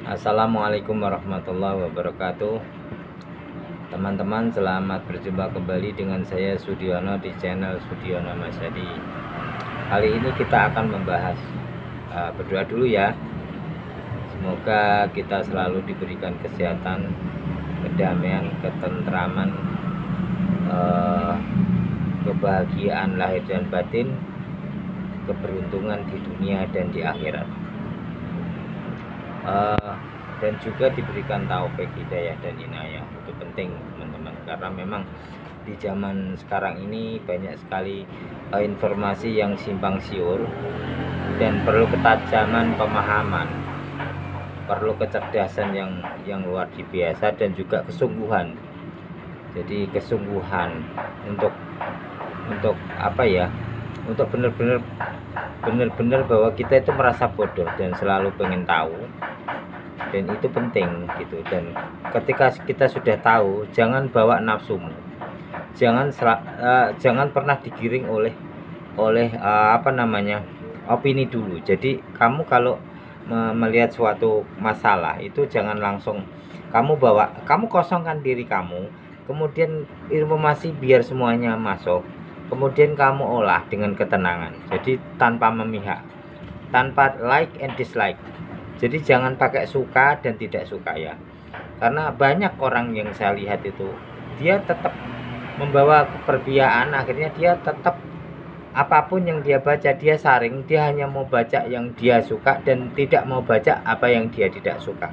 Assalamualaikum warahmatullahi wabarakatuh. Teman-teman, selamat berjumpa kembali dengan saya Sudiono di channel Sudiono Masyadi. Kali ini kita akan membahas berdoa dulu ya. Semoga kita selalu diberikan kesehatan, kedamaian, ketentraman, kebahagiaan lahir dan batin, keberuntungan di dunia dan di akhirat. Dan juga diberikan taufik, hidayah dan inayah. Itu penting teman-teman, karena memang di zaman sekarang ini banyak sekali informasi yang simpang siur dan perlu ketajaman pemahaman, perlu kecerdasan yang luar biasa dan juga kesungguhan. Jadi kesungguhan untuk apa ya, untuk benar-benar bahwa kita itu merasa bodoh dan selalu pengen tahu, dan itu penting gitu. Dan ketika kita sudah tahu, jangan bawa nafsumu, jangan pernah digiring oleh opini dulu. Jadi kamu kalau melihat suatu masalah itu jangan langsung kamu kosongkan diri kamu, kemudian informasi biar semuanya masuk, kemudian kamu olah dengan ketenangan. Jadi tanpa memihak, tanpa like and dislike. Jadi jangan pakai suka dan tidak suka ya. Karena banyak orang yang saya lihat itu, dia tetap membawa keperbiaan, akhirnya dia tetap apapun yang dia baca dia saring, dia hanya mau baca yang dia suka dan tidak mau baca apa yang dia tidak suka.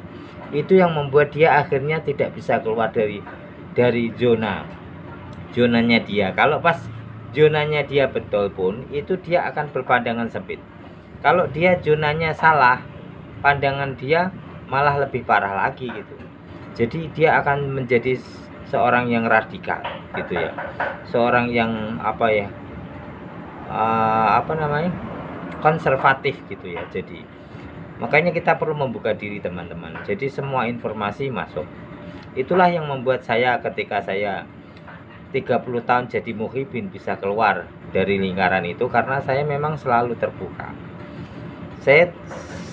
Itu yang membuat dia akhirnya tidak bisa keluar dari zonanya dia. Kalau pas zonanya dia betul pun, itu dia akan berpandangan sempit. Kalau dia zonanya salah, pandangan dia malah lebih parah lagi gitu. Jadi dia akan menjadi seorang yang radikal gitu ya, seorang yang konservatif gitu ya. Jadi makanya kita perlu membuka diri teman-teman. Jadi semua informasi masuk. Itulah yang membuat saya ketika saya 30 tahun jadi muhibin bisa keluar dari lingkaran itu, karena saya memang selalu terbuka.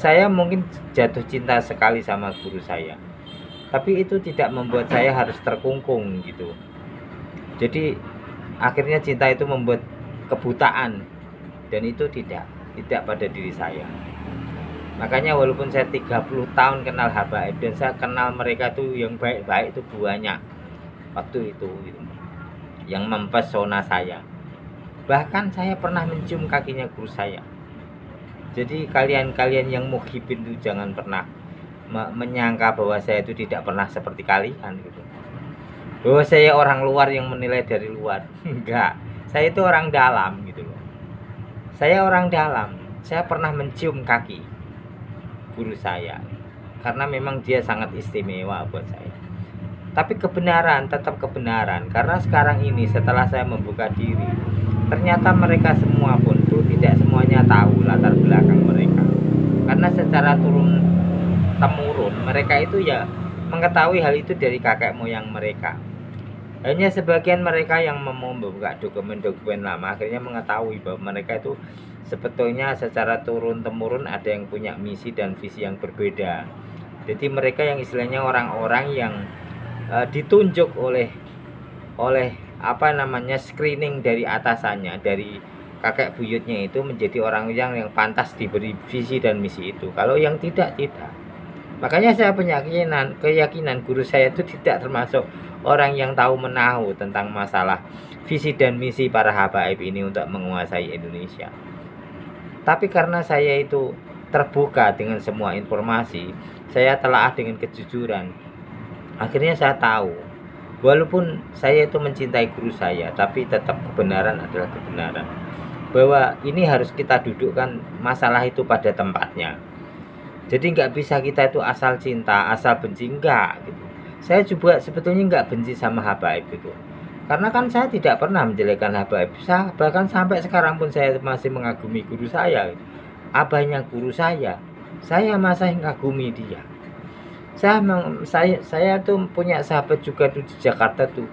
Saya mungkin jatuh cinta sekali sama guru saya, tapi itu tidak membuat saya harus terkungkung gitu. Jadi akhirnya cinta itu membuat kebutaan, dan itu tidak pada diri saya. Makanya walaupun saya 30 tahun kenal habaib, dan saya kenal mereka tuh yang baik-baik itu banyak waktu itu gitu, yang mempesona saya. Bahkan saya pernah mencium kakinya guru saya. Jadi kalian yang muhibin itu jangan pernah menyangka bahwa saya itu tidak pernah seperti kalian gitu, bahwa saya orang luar yang menilai dari luar. Enggak, saya itu orang dalam gitu loh. Saya orang dalam. Saya pernah mencium kaki guru saya, karena memang dia sangat istimewa buat saya. Tapi kebenaran tetap kebenaran, karena sekarang ini setelah saya membuka diri, ternyata mereka semua pun tuh tidak semuanya tahu latar belakang mereka. Karena secara turun temurun mereka itu ya mengetahui hal itu dari kakek moyang mereka. Hanya sebagian mereka yang mau membuka dokumen-dokumen lama akhirnya mengetahui bahwa mereka itu sebetulnya secara turun temurun ada yang punya misi dan visi yang berbeda. Jadi mereka yang istilahnya orang-orang yang ditunjuk oleh screening dari atasannya, dari kakek buyutnya itu, menjadi orang yang pantas diberi visi dan misi itu. Kalau yang tidak. Makanya saya punya keyakinan guru saya itu tidak termasuk orang yang tahu menahu tentang masalah visi dan misi para habaib ini untuk menguasai Indonesia. Tapi karena saya itu terbuka dengan semua informasi, saya telaah dengan kejujuran, akhirnya saya tahu, walaupun saya itu mencintai guru saya, tapi tetap kebenaran adalah kebenaran. Bahwa ini harus kita dudukkan masalah itu pada tempatnya. Jadi nggak bisa kita itu asal cinta, asal benci, enggak gitu. Saya juga sebetulnya nggak benci sama habaib itu, karena kan saya tidak pernah menjelekkan habaib. Bahkan sampai sekarang pun saya masih mengagumi guru saya, abahnya guru saya masih mengagumi dia. Saya tuh punya sahabat juga tuh di Jakarta tuh,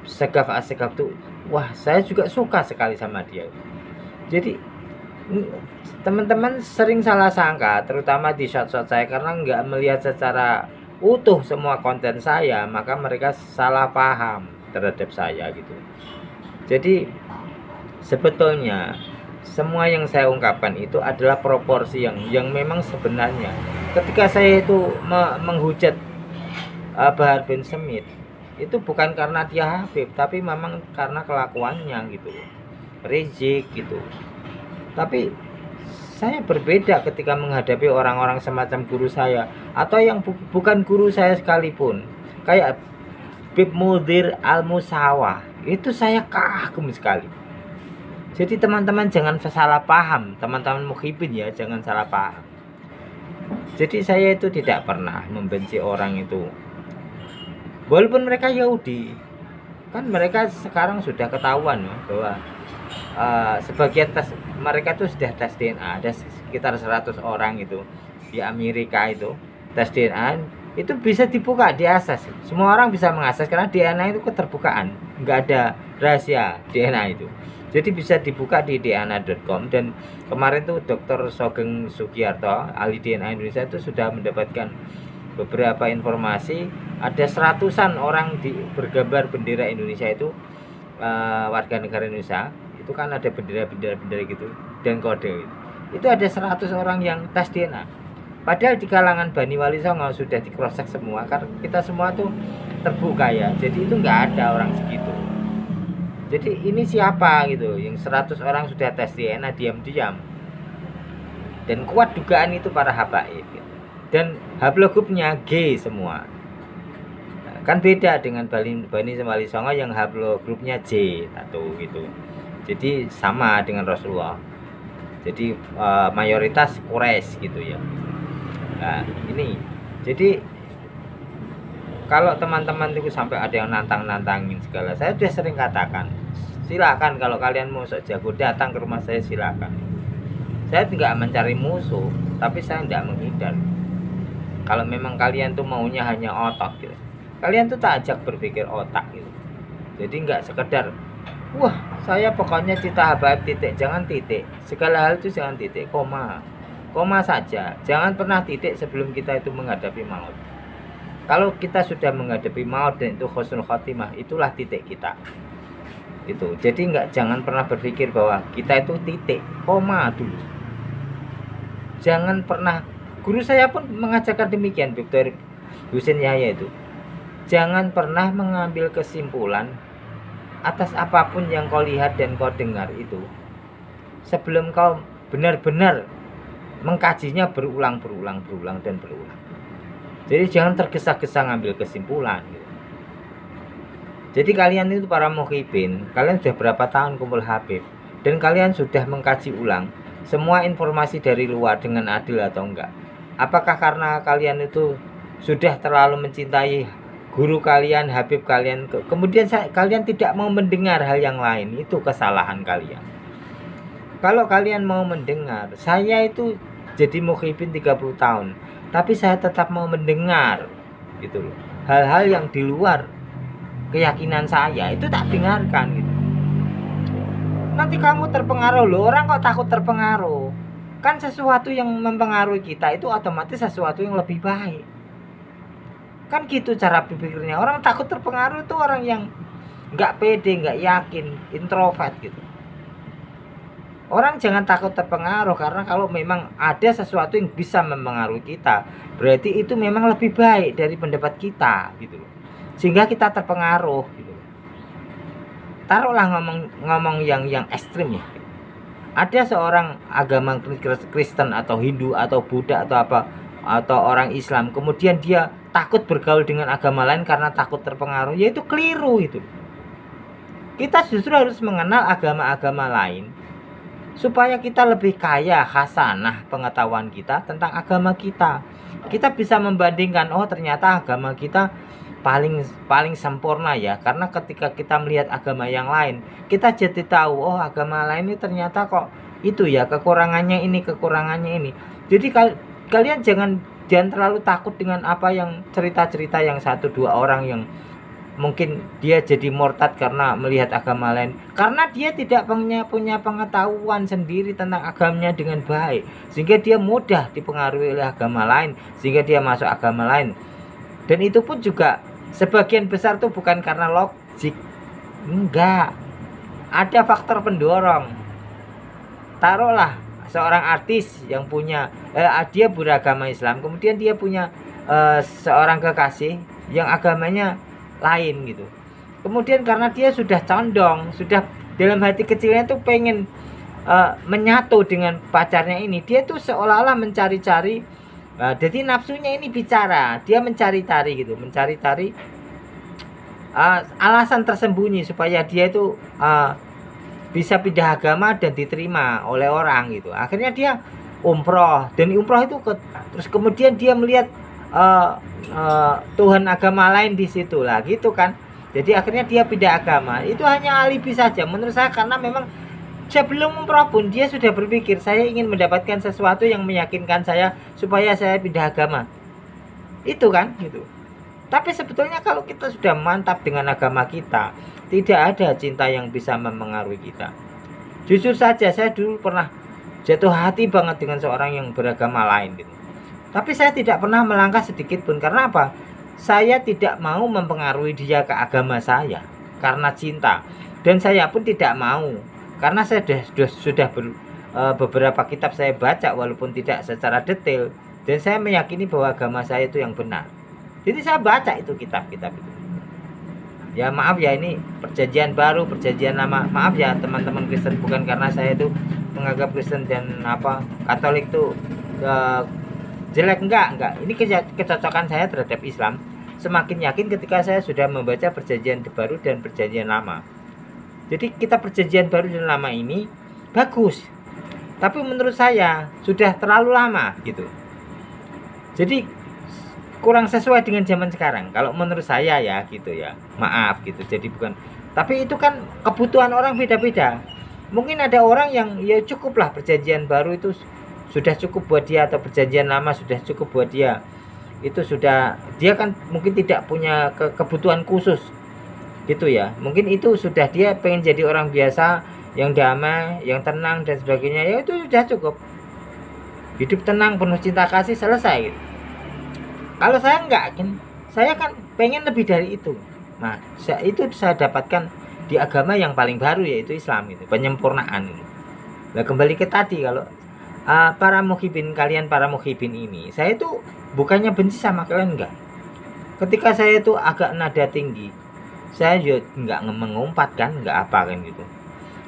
Segaf tuh, wah saya juga suka sekali sama dia. Jadi Teman-teman sering salah sangka, terutama di shot-shot saya, karena nggak melihat secara utuh semua konten saya, maka mereka salah paham terhadap saya gitu. Jadi sebetulnya semua yang saya ungkapkan itu adalah proporsi yang memang sebenarnya. Ketika saya itu menghujat Bahar bin Smith, itu bukan karena dia Habib, tapi memang karena kelakuannya gitu, Rizik gitu. Tapi saya berbeda ketika menghadapi orang-orang semacam guru saya, atau yang bukan guru saya sekalipun, kayak Bib Mudir Al-Musawah. Itu saya kagum sekali. Jadi teman-teman jangan salah paham, teman-teman mukhibin ya, jangan salah paham. Jadi saya itu tidak pernah membenci orang itu, walaupun mereka Yahudi. Kan mereka sekarang sudah ketahuan ya, bahwa sebagian tes mereka itu sudah tes DNA, ada sekitar 100 orang itu di Amerika itu tes DNA itu bisa dibuka, diakses, semua orang bisa mengakses karena DNA itu keterbukaan, nggak ada rahasia DNA itu, jadi bisa dibuka di dna.com. Dan kemarin tuh Dr. Sogeng Sugiarto, ahli DNA Indonesia, itu sudah mendapatkan beberapa informasi, ada 100-an orang bergambar bendera Indonesia itu, warga negara Indonesia itu kan ada bendera gitu dan kode itu ada 100 orang yang tes DNA. Padahal di kalangan Bani Wali Songo sudah di cross check semua, karena kita semua tuh terbuka ya, jadi itu nggak ada orang segitu. Jadi ini siapa gitu yang 100 orang sudah tes DNA diam-diam, dan kuat dugaan itu para habaib gitu. Dan haplogupnya G semua, kan beda dengan Bani Wali Songo yang haplogrupnya J satu gitu. Jadi sama dengan Rasulullah. Jadi mayoritas Quraisy gitu ya. Nah ini, jadi kalau teman-teman itu sampai ada yang nantangin segala, saya sudah sering katakan, silakan kalau kalian mau sok jago datang ke rumah saya, silakan. Saya tidak mencari musuh, tapi saya tidak menghindar. Kalau memang kalian tuh maunya hanya otot gitu, kalian tuh tak ajak berpikir otak gitu. Jadi nggak sekedar wah saya pokoknya cita habaib titik, jangan titik, segala hal itu jangan titik, koma saja, jangan pernah titik sebelum kita itu menghadapi maut. Kalau kita sudah menghadapi maut dan itu husnul khotimah, itulah titik kita itu. Jadi jangan pernah berpikir bahwa kita itu titik, koma dulu, jangan pernah. Guru saya pun mengajarkan demikian, Dr. Husin Yahya itu, jangan pernah mengambil kesimpulan atas apapun yang kau lihat dan kau dengar itu sebelum kau benar-benar mengkajinya berulang. Jadi jangan tergesa-gesa ngambil kesimpulan gitu. Jadi kalian itu para mukhibin, kalian sudah berapa tahun kumpul Habib, dan kalian sudah mengkaji ulang semua informasi dari luar dengan adil atau enggak? Apakah karena kalian itu sudah terlalu mencintai guru kalian, Habib kalian, kemudian kalian tidak mau mendengar hal yang lain? Itu kesalahan kalian. Kalau kalian mau mendengar, saya itu jadi mukhibin 30 tahun, tapi saya tetap mau mendengar gitu loh. Hal-hal yang di luar keyakinan saya itu tak dengarkan gitu. Nanti kamu terpengaruh loh, orang kok takut terpengaruh? Kan sesuatu yang mempengaruhi kita itu otomatis sesuatu yang lebih baik. Kan gitu cara berpikirnya. Orang takut terpengaruh itu orang yang nggak pede, nggak yakin, introvert gitu. Orang jangan takut terpengaruh, karena kalau memang ada sesuatu yang bisa mempengaruhi kita, berarti itu memang lebih baik dari pendapat kita gitu loh. Sehingga kita terpengaruh gitu. Taruhlah ngomong yang ekstrim ya. Ada seorang agama Kristen atau Hindu atau Buddha atau apa, atau orang Islam, kemudian dia takut bergaul dengan agama lain karena takut terpengaruh, yaitu keliru itu. Kita justru harus mengenal agama-agama lain supaya kita lebih kaya khasanah pengetahuan kita tentang agama kita. Kita bisa membandingkan, oh ternyata agama kita paling sempurna ya, karena ketika kita melihat agama yang lain, kita jadi tahu, oh agama lain ini ternyata kok itu ya kekurangannya ini. Jadi kalian jangan terlalu takut dengan apa yang cerita-cerita yang 1-2 orang yang mungkin dia jadi murtad karena melihat agama lain, karena dia tidak punya pengetahuan sendiri tentang agamanya dengan baik, sehingga dia mudah dipengaruhi oleh agama lain, sehingga dia masuk agama lain. Dan itu pun juga sebagian besar tuh bukan karena logik, enggak, ada faktor pendorong. Taruhlah seorang artis yang punya dia beragama Islam, kemudian dia punya seorang kekasih yang agamanya lain gitu. Kemudian karena dia sudah condong, sudah dalam hati kecilnya tuh pengen menyatu dengan pacarnya ini, dia tuh seolah-olah mencari-cari, jadi nafsunya ini bicara, dia mencari-cari gitu, mencari-cari alasan tersembunyi supaya dia itu bisa pindah agama dan diterima oleh orang gitu. Akhirnya dia umroh, dan umroh itu terus kemudian dia melihat Tuhan agama lain di situ lah gitu kan. Jadi akhirnya dia pindah agama. Itu hanya alibi saja menurut saya, karena memang sebelum umroh pun dia sudah berpikir, saya ingin mendapatkan sesuatu yang meyakinkan saya supaya saya pindah agama. Itu kan gitu. Tapi sebetulnya kalau kita sudah mantap dengan agama kita, tidak ada cinta yang bisa mempengaruhi kita. Jujur saja, saya dulu pernah jatuh hati banget dengan seorang yang beragama lain gitu. Tapi saya tidak pernah melangkah sedikit pun. Karena apa? Saya tidak mau mempengaruhi dia ke agama saya karena cinta. Dan saya pun tidak mau, karena saya sudah beberapa kitab saya baca, walaupun tidak secara detail, dan saya meyakini bahwa agama saya itu yang benar. Jadi saya baca itu kitab-kitab itu. Ya maaf ya, ini perjanjian baru, perjanjian lama. Maaf ya teman-teman Kristen, bukan karena saya itu menganggap Kristen dan Katolik itu jelek, enggak. Ini kecocokan saya terhadap Islam semakin yakin ketika saya sudah membaca perjanjian baru dan perjanjian lama. Jadi kita perjanjian baru dan lama ini bagus, tapi menurut saya sudah terlalu lama gitu. Jadi kurang sesuai dengan zaman sekarang kalau menurut saya ya gitu ya. Maaf gitu. Jadi bukan, tapi itu kan kebutuhan orang beda-beda. Mungkin ada orang yang ya cukuplah perjanjian baru itu sudah cukup buat dia, atau perjanjian lama sudah cukup buat dia. Itu sudah, dia kan mungkin tidak punya kebutuhan khusus gitu ya. Mungkin itu sudah, dia pengen jadi orang biasa yang damai, yang tenang dan sebagainya, ya itu sudah cukup. Hidup tenang, penuh cinta kasih, selesai gitu. Kalau saya enggak, saya kan pengen lebih dari itu. Nah, itu saya dapatkan di agama yang paling baru, yaitu Islam itu, penyempurnaan itu. Nah, kembali ke tadi, kalau para muhibin, kalian para muhibin ini, saya itu bukannya benci sama kalian, enggak. Ketika saya itu agak nada tinggi, saya juga enggak mengumpat kan, enggak apa kan gitu.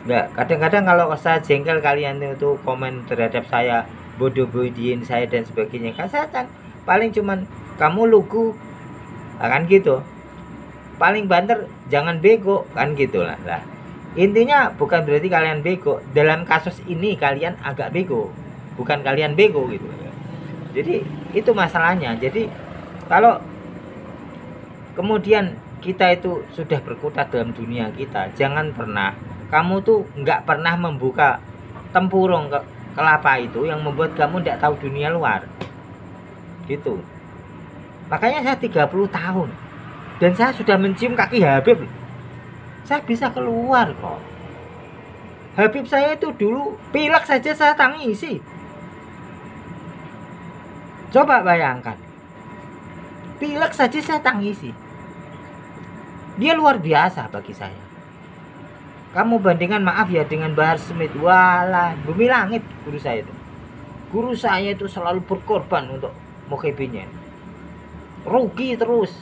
Enggak, kadang-kadang kalau saya jengkel, kalian itu komen terhadap saya, bodoh-bodohin saya dan sebagainya, kan saya kan paling cuman kamu lugu kan gitu, paling banter jangan bego kan gitulah. Lah intinya bukan berarti kalian bego, dalam kasus ini kalian agak bego, bukan kalian bego gitu. Jadi itu masalahnya. Jadi kalau kemudian kita itu sudah berkutat dalam dunia kita, jangan pernah, kamu tuh nggak pernah membuka tempurung kelapa itu yang membuat kamu tidak tahu dunia luar gitu. Makanya saya 30 tahun dan saya sudah mencium kaki Habib. Saya bisa keluar kok. Habib saya itu dulu pilek saja saya tangisi. Coba bayangkan, pilek saja saya tangisi. Dia luar biasa bagi saya. Kamu bandingkan, maaf ya, dengan Bahar Smith, walah bumi langit guru saya itu. Guru saya itu selalu berkorban untuk muhibinnya, rugi terus.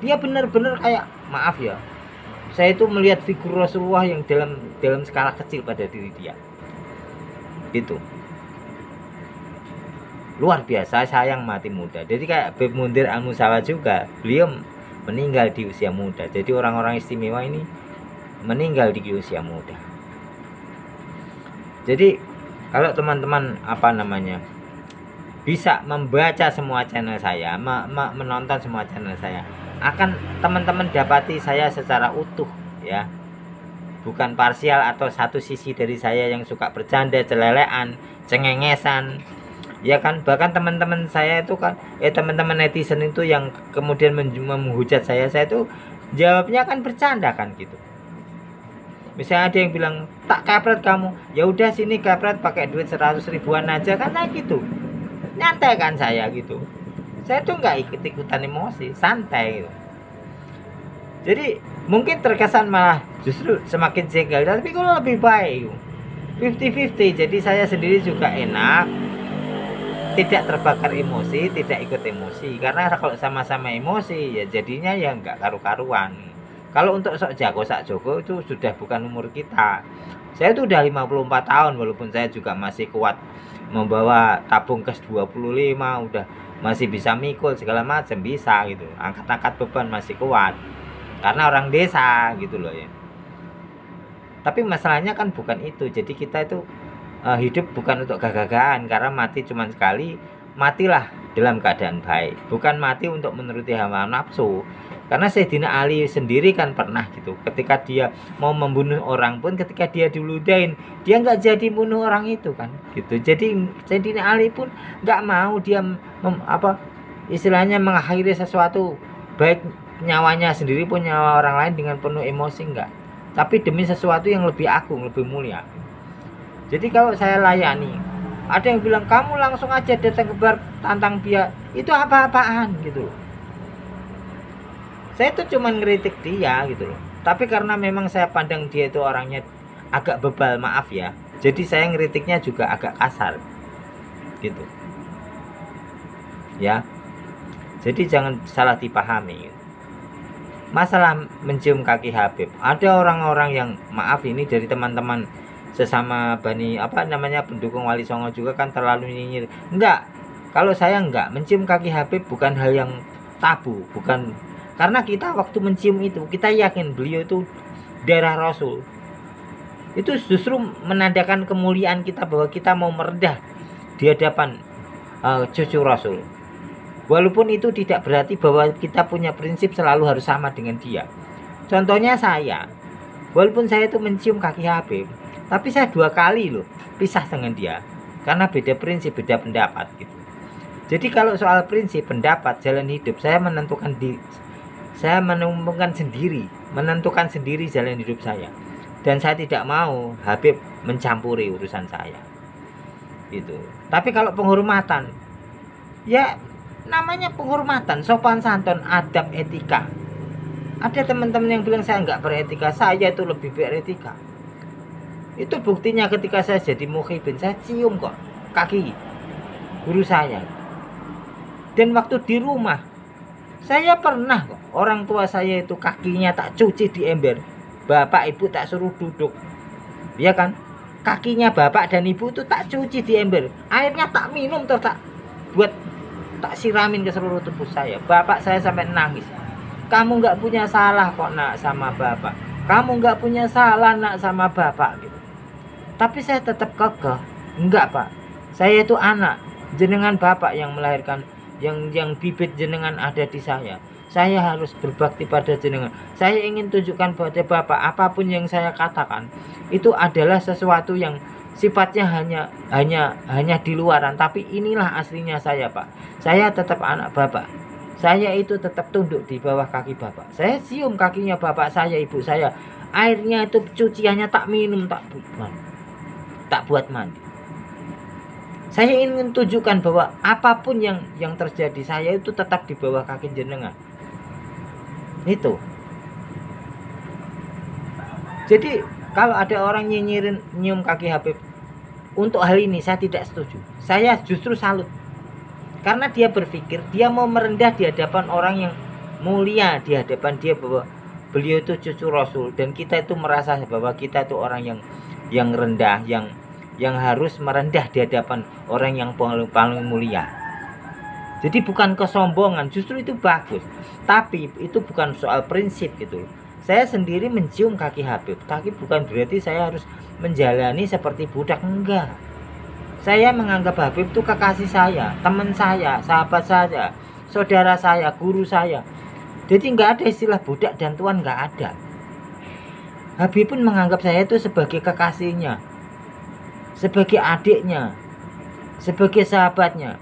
Dia benar-benar kayak, maaf ya, saya itu melihat figur Rasulullah yang dalam skala kecil pada diri dia itu. Luar biasa, sayang mati muda. Jadi kayak Habib Mundir Al-Musawa juga, beliau meninggal di usia muda. Jadi orang-orang istimewa ini meninggal di usia muda. Jadi kalau teman-teman bisa membaca semua channel saya, menonton semua channel saya, akan teman-teman dapati saya secara utuh ya, bukan parsial atau satu sisi dari saya yang suka bercanda, celelean, cengengesan, Ya kan, bahkan teman-teman saya itu kan, teman-teman netizen itu yang kemudian menghujat saya itu jawabnya kan bercanda kan gitu. Misalnya ada yang bilang tak kepret kamu, ya udah sini kepret pakai duit 100 ribuan aja kan, nah gitu. Nyantai kan saya gitu. Saya tuh nggak ikut-ikutan emosi, santai gitu. Jadi mungkin terkesan malah justru semakin jengkel, tapi kalau lebih baik 50-50. Jadi saya sendiri juga enak, tidak terbakar emosi, tidak ikut emosi. Karena kalau sama-sama emosi ya jadinya ya nggak karu-karuan. Kalau untuk sok jago sak jogo itu sudah bukan umur kita. Saya tuh udah 54 tahun walaupun saya juga masih kuat membawa tabung gas 25, udah masih bisa mikul segala macam, bisa gitu. Angkat-angkat beban masih kuat. Karena orang desa gitu loh ya. Tapi masalahnya kan bukan itu. Jadi kita itu hidup bukan untuk gagah-gagahan, karena mati cuma sekali. Matilah dalam keadaan baik, bukan mati untuk menuruti hawa nafsu. Karena Sayyidina Ali sendiri kan pernah gitu, ketika dia mau membunuh orang pun, ketika dia diludahin, dia nggak jadi bunuh orang itu kan gitu. Jadi Sayyidina Ali pun nggak mau dia istilahnya mengakhiri sesuatu, baik nyawanya sendiri pun nyawa orang lain, dengan penuh emosi, enggak, tapi demi sesuatu yang lebih agung, lebih mulia. Jadi kalau saya layani, ada yang bilang kamu langsung aja datang ke bar tantang dia, itu apa-apaan gitu. Saya tuh cuma ngeritik dia gitu loh. Tapi karena memang saya pandang dia itu orangnya agak bebal, maaf ya, jadi saya ngeritiknya juga agak kasar gitu ya. Jadi jangan salah dipahami. Masalah mencium kaki Habib, ada orang-orang yang, maaf ini dari teman-teman sesama Bani pendukung Wali Songo juga kan, terlalu nyinyir. Enggak, kalau saya enggak, mencium kaki Habib bukan hal yang tabu, bukan. Karena kita waktu mencium itu, kita yakin beliau itu darah Rasul. Itu justru menandakan kemuliaan kita, bahwa kita mau merendah di hadapan cucu Rasul. Walaupun itu tidak berarti bahwa kita punya prinsip selalu harus sama dengan dia. Contohnya saya, walaupun saya itu mencium kaki Habib, tapi saya 2 kali loh pisah dengan dia, karena beda prinsip, beda pendapat gitu. Jadi kalau soal prinsip, pendapat, jalan hidup, saya menentukan sendiri jalan hidup saya, dan saya tidak mau Habib mencampuri urusan saya gitu. Tapi kalau penghormatan, ya namanya penghormatan, sopan santun, adab, etika. Ada teman-teman yang bilang saya nggak beretika, saya itu lebih beretika. Itu buktinya ketika saya jadi muhibin, saya cium kok kaki guru saya. Dan waktu di rumah, saya pernah kok, orang tua saya itu kakinya tak cuci di ember, bapak ibu tak suruh duduk, ya kan? Kakinya bapak dan ibu itu tak cuci di ember, airnya tak minum, tak siramin ke seluruh tubuh saya. Bapak saya sampai nangis, kamu nggak punya salah kok nak sama bapak, kamu nggak punya salah nak sama bapak gitu. Tapi saya tetap kekeh, enggak pak, saya itu anak jenengan, bapak yang melahirkan, yang bibit jenengan ada di saya harus berbakti pada jenengan. Saya ingin tunjukkan pada bapak, apapun yang saya katakan itu adalah sesuatu yang sifatnya hanya di luaran, tapi inilah aslinya saya pak. Saya tetap anak bapak, saya itu tetap tunduk di bawah kaki bapak. Saya cium kakinya bapak saya, ibu saya, airnya itu cuciannya tak minum, tak buat mandi. Saya ingin tunjukkan bahwa apapun yang terjadi, saya itu tetap di bawah kaki jenengan. Itu. Jadi kalau ada orang nyinyirin nyium kaki Habib, untuk hal ini saya tidak setuju. Saya justru salut. Karena dia berpikir dia mau merendah di hadapan orang yang mulia, di hadapan dia, bahwa beliau itu cucu Rasul, dan kita itu merasa bahwa kita itu orang yang rendah, yang harus merendah di hadapan orang yang paling mulia. Jadi bukan kesombongan, justru itu bagus. Tapi itu bukan soal prinsip gitu. Saya sendiri mencium kaki Habib, tapi bukan berarti saya harus menjalani seperti budak, enggak. Saya menganggap Habib itu kekasih saya, teman saya, sahabat saya, saudara saya, guru saya. Jadi enggak ada istilah budak dan tuan, enggak ada. Habib pun menganggap saya itu sebagai kekasihnya, sebagai adiknya. sebagai sahabatnya.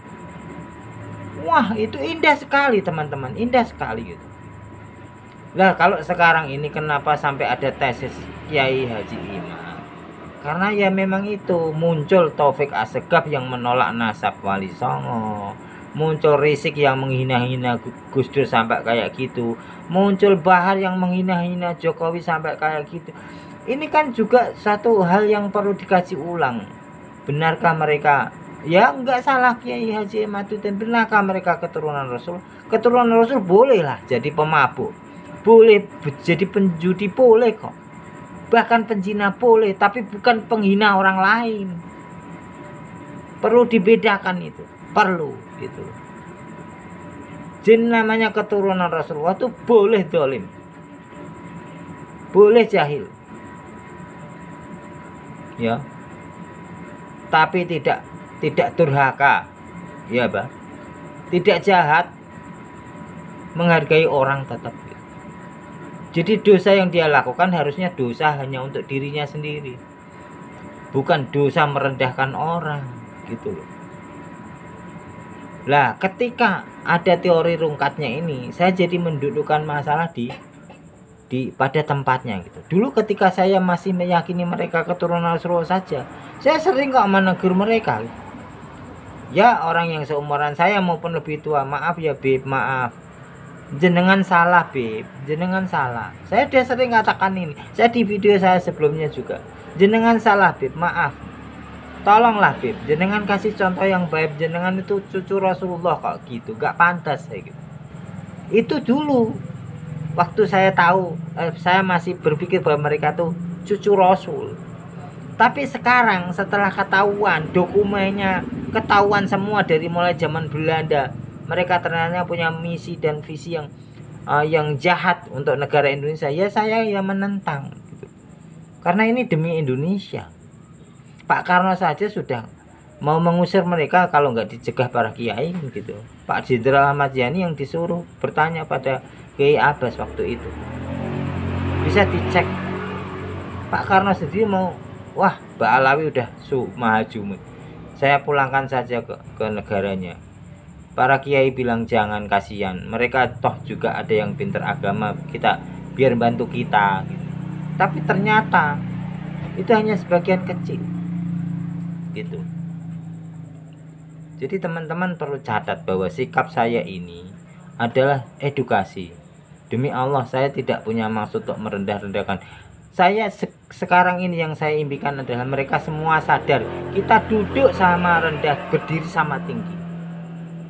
Wah, itu indah sekali teman-teman, indah sekali gitu. Lah kalau sekarang ini kenapa sampai ada tesis Kiai Haji Imam? Karena ya memang itu muncul Taufik Assegaf yang menolak nasab Wali Songo, muncul Rizik yang menghina-hina Gus Dur sampai kayak gitu, muncul Bahar yang menghina-hina Jokowi sampai kayak gitu. Ini kan juga satu hal yang perlu dikaji ulang. Benarkah mereka, ya enggak salah Kiai Haji Imaduddin, benarkah mereka keturunan Rasul? Keturunan Rasul bolehlah jadi pemabuk, boleh jadi penjudi, boleh kok, bahkan penzina boleh, tapi bukan penghina orang lain. Perlu dibedakan itu, perlu gitu. Jin namanya keturunan Rasulullah itu boleh dolim, boleh jahil, ya, tapi tidak durhaka, ya Pak, tidak jahat, menghargai orang tetap. Jadi dosa yang dia lakukan harusnya dosa hanya untuk dirinya sendiri, bukan dosa merendahkan orang gitu loh. Lah ketika ada teori rungkatnya ini, saya jadi mendudukkan masalah di pada tempatnya gitu. Dulu ketika saya masih meyakini mereka keturunan Rasulullah saja, saya sering kok menegur mereka. Ya orang yang seumuran saya maupun lebih tua, maaf ya Beb, maaf. Jenengan salah Beb, jenengan salah. Saya udah sering katakan ini. Saya di video saya sebelumnya juga. Jenengan salah Beb, maaf. Tolonglah Beb, jenengan kasih contoh yang baik. Jenengan itu cucu Rasulullah kok gitu, gak pantas saya gitu. Itu dulu waktu saya tahu, saya masih berpikir bahwa mereka tuh cucu Rasul. Tapi sekarang setelah ketahuan, dokumennya ketahuan semua dari mulai zaman Belanda, mereka ternyata punya misi dan visi yang jahat untuk negara Indonesia. Ya saya ya menentang gitu. Karena ini demi Indonesia. Pak Karno saja sudah mau mengusir mereka kalau nggak dicegah para kiai gitu. Pak Jenderal Ahmad Yani yang disuruh bertanya pada Kiai Abbas waktu itu. Bisa dicek. Pak Karno sendiri mau, wah Mbak Alawi udah maha jumud, saya pulangkan saja ke negaranya. Para kiai bilang jangan, kasihan, mereka toh juga ada yang pinter agama, kita biar bantu kita gitu. Tapi ternyata itu hanya sebagian kecil gitu. Jadi teman-teman perlu catat bahwa sikap saya ini adalah edukasi. Demi Allah saya tidak punya maksud untuk merendah-rendahkan. Saya sekarang ini yang saya impikan adalah mereka semua sadar kita duduk sama rendah, berdiri sama tinggi.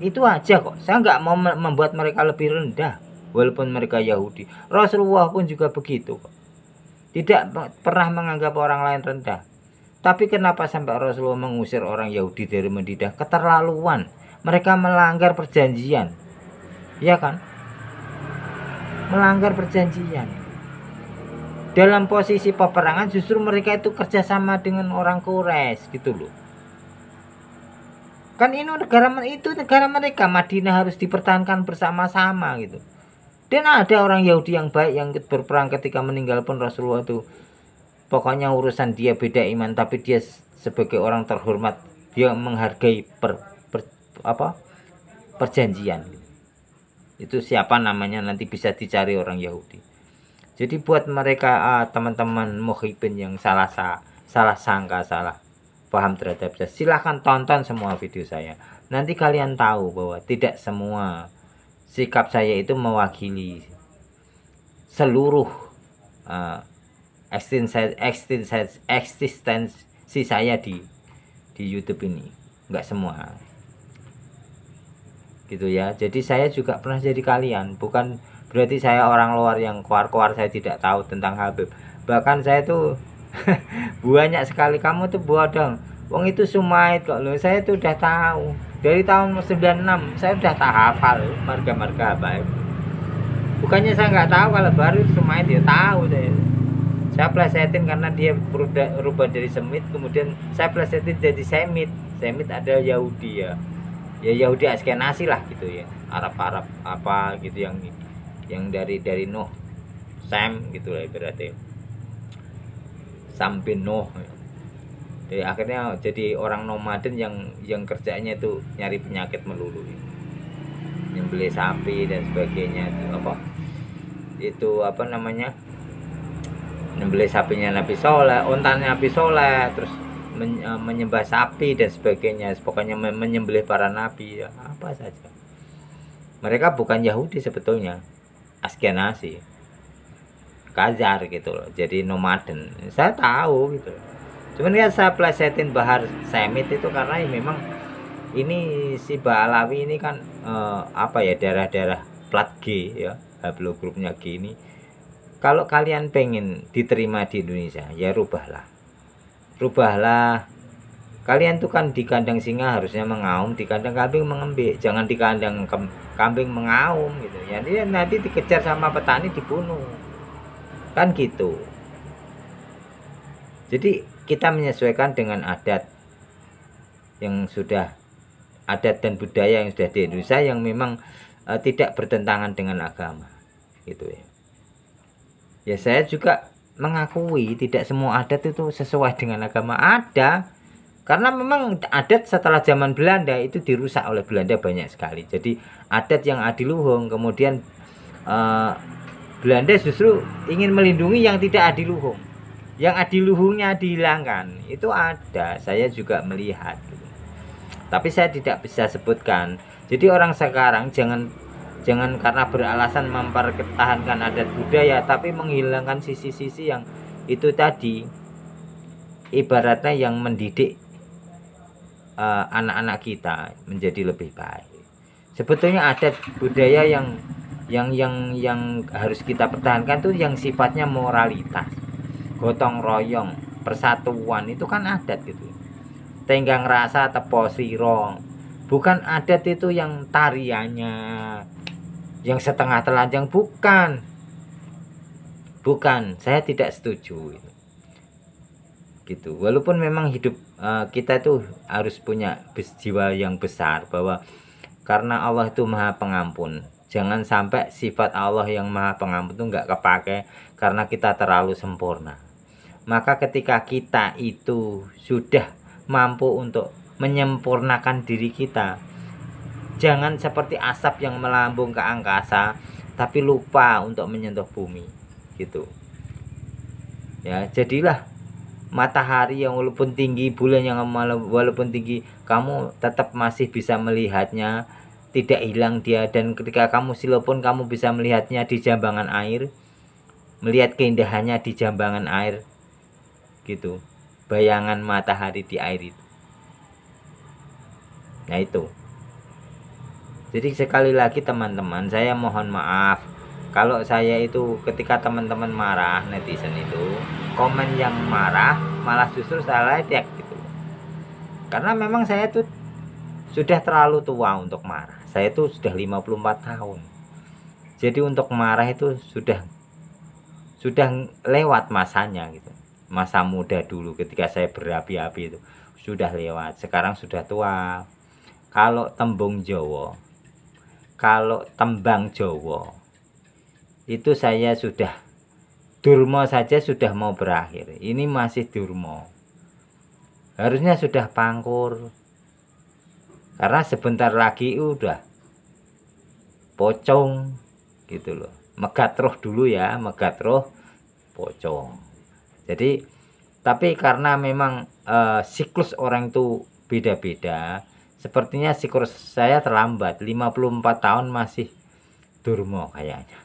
Itu aja kok. Saya nggak mau membuat mereka lebih rendah walaupun mereka Yahudi. Rasulullah pun juga begitu kok. Tidak pernah menganggap orang lain rendah. Tapi kenapa sampai Rasulullah mengusir orang Yahudi dari Madinah? Keterlaluan. Mereka melanggar perjanjian. Ya kan? Melanggar perjanjian. Dalam posisi peperangan justru mereka itu kerjasama dengan orang Quraisy gitu loh. Kan ini negara mereka, Madinah harus dipertahankan bersama-sama gitu. Dan ada orang Yahudi yang baik yang berperang ketika meninggal pun Rasulullah itu pokoknya urusan dia beda iman, tapi dia sebagai orang terhormat dia menghargai perjanjian. Itu siapa namanya nanti bisa dicari orang Yahudi. Jadi buat mereka teman-teman muhibin yang salah sangka, salah paham terhadap saya, silahkan tonton semua video saya. Nanti kalian tahu bahwa tidak semua sikap saya itu mewakili seluruh eksistensi saya di YouTube ini. Enggak semua gitu ya. Jadi saya juga pernah jadi kalian, bukan berarti saya orang luar yang keluar saya tidak tahu tentang Habib. Bahkan saya tuh banyak sekali, kamu tuh bodoh, wong itu Sumaid kok loh. Saya tuh udah tahu dari tahun 96, saya udah tak hafal marga-marga Habib. Bukannya saya nggak tahu kalau baru Sumaid, ya tahu saya plesetin karena dia berubah dari Semit, kemudian saya plesetin jadi Semit. Semit ada Yahudi ya Yahudi Askenazi lah gitu ya, Arab apa gitu yang dari Nuh, Sam gitu lah ibaratnya, Sam bin Nuh. Jadi akhirnya jadi orang nomaden yang kerjanya itu nyari penyakit melulu, nyembelih sapi dan sebagainya. Itu apa namanya, nyembelih sapinya Nabi Soleh, ontanya Nabi Soleh, terus menyembah sapi dan sebagainya. Pokoknya menyembelih para nabi ya, apa saja. Mereka bukan Yahudi sebetulnya, Askenasi, Khazar gitu loh, jadi nomaden. Saya tahu gitu. Cuman ya saya plesetin Bahar Semit itu karena memang ini si Ba'alawi ini kan apa ya, daerah-daerah plat G ya, haplogrupnya G ini. Kalau kalian pengen diterima di Indonesia ya rubahlah. Kalian tuh kan di kandang singa harusnya mengaum, di kandang kambing mengembik, jangan di kandang kambing mengaum gitu ya. Nanti dikejar sama petani dibunuh kan gitu. Jadi kita menyesuaikan dengan adat dan budaya yang sudah di Indonesia, yang memang tidak bertentangan dengan agama gitu ya. Ya saya juga mengakui tidak semua adat itu sesuai dengan agama. Ada, karena memang adat setelah zaman Belanda itu dirusak oleh Belanda banyak sekali. Jadi adat yang adiluhung, kemudian Belanda justru ingin melindungi yang tidak adiluhung, yang adiluhungnya dihilangkan. Itu ada, saya juga melihat gitu. Tapi saya tidak bisa sebutkan. Jadi orang sekarang jangan karena beralasan mempertahankan adat budaya tapi menghilangkan sisi-sisi yang itu tadi, ibaratnya yang mendidik anak-anak kita menjadi lebih baik. Sebetulnya adat budaya yang harus kita pertahankan tuh yang sifatnya moralitas, gotong royong, persatuan, itu kan adat gitu. Tenggang rasa tepo siro, bukan adat itu yang tariannya yang setengah telanjang, bukan, saya tidak setuju gitu. Walaupun memang hidup kita tuh harus punya jiwa yang besar, bahwa karena Allah itu maha pengampun, jangan sampai sifat Allah yang maha pengampun itu nggak kepake karena kita terlalu sempurna. Maka ketika kita itu sudah mampu untuk menyempurnakan diri kita, jangan seperti asap yang melambung ke angkasa tapi lupa untuk menyentuh bumi gitu ya. Jadilah matahari yang walaupun tinggi, bulan yang walaupun tinggi, kamu tetap masih bisa melihatnya, tidak hilang dia. Dan ketika kamu silau pun kamu bisa melihatnya di jambangan air, melihat keindahannya di jambangan air gitu, bayangan matahari di air itu. Nah itu. Jadi sekali lagi teman-teman, saya mohon maaf kalau saya itu ketika teman-teman marah, netizen itu komen yang marah, malah justru saya ledek gitu. Karena memang saya tuh sudah terlalu tua untuk marah. Saya tuh sudah 54 tahun. Jadi untuk marah itu sudah lewat masanya gitu. Masa muda dulu ketika saya berapi-api itu sudah lewat. Sekarang sudah tua. Kalau tembang Jawa itu saya sudah durma saja sudah mau berakhir. Ini masih durma. Harusnya sudah pangkur. Karena sebentar lagi udah pocong gitu loh. Megat roh dulu ya, megat roh pocong. Jadi tapi karena memang siklus orang itu beda-beda, sepertinya siklus saya terlambat. 54 tahun masih durmo kayaknya.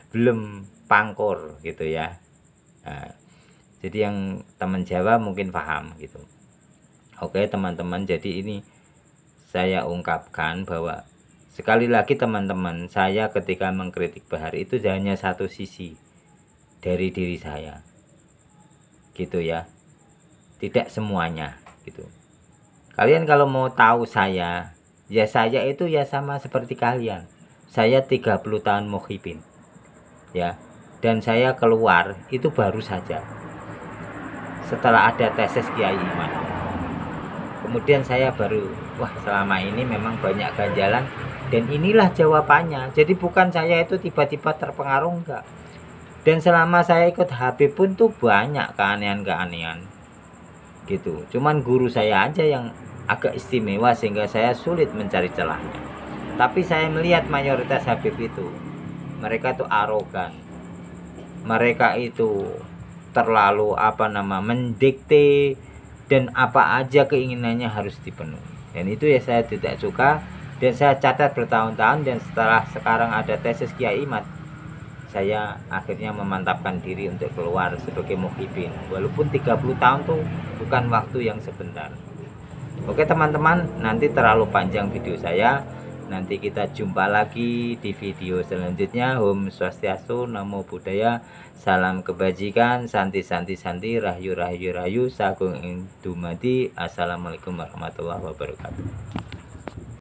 Belum pangkur gitu ya. Nah, jadi yang teman Jawa mungkin paham gitu. Oke teman-teman, jadi ini saya ungkapkan bahwa sekali lagi teman-teman, saya ketika mengkritik Bahar itu hanya satu sisi dari diri saya gitu ya, tidak semuanya gitu. Kalian kalau mau tahu saya, ya saya itu ya sama seperti kalian. Saya 30 tahun mukhibin ya, dan saya keluar itu baru saja setelah ada tesis Kiai Iman. Kemudian saya baru, wah selama ini memang banyak ganjalan dan inilah jawabannya. Jadi bukan saya itu tiba-tiba terpengaruh, enggak. Dan selama saya ikut Habib pun tuh banyak keanehan-keanehan gitu. Cuman guru saya aja yang agak istimewa sehingga saya sulit mencari celahnya. Tapi saya melihat mayoritas Habib itu, mereka itu arogan, mereka itu terlalu mendikte, dan apa aja keinginannya harus dipenuhi, dan itu ya saya tidak suka. Dan saya catat bertahun-tahun, dan setelah sekarang ada tesis Kiai Imad, saya akhirnya memantapkan diri untuk keluar sebagai muhibin, walaupun 30 tahun tuh bukan waktu yang sebentar. Oke teman-teman, nanti terlalu panjang video saya, nanti kita jumpa lagi di video selanjutnya. Om Swastiastu, Namo Buddhaya, salam kebajikan, santi santi santi, rahayu rahayu rahayu, sagung ing dumadi. Assalamualaikum warahmatullahi wabarakatuh.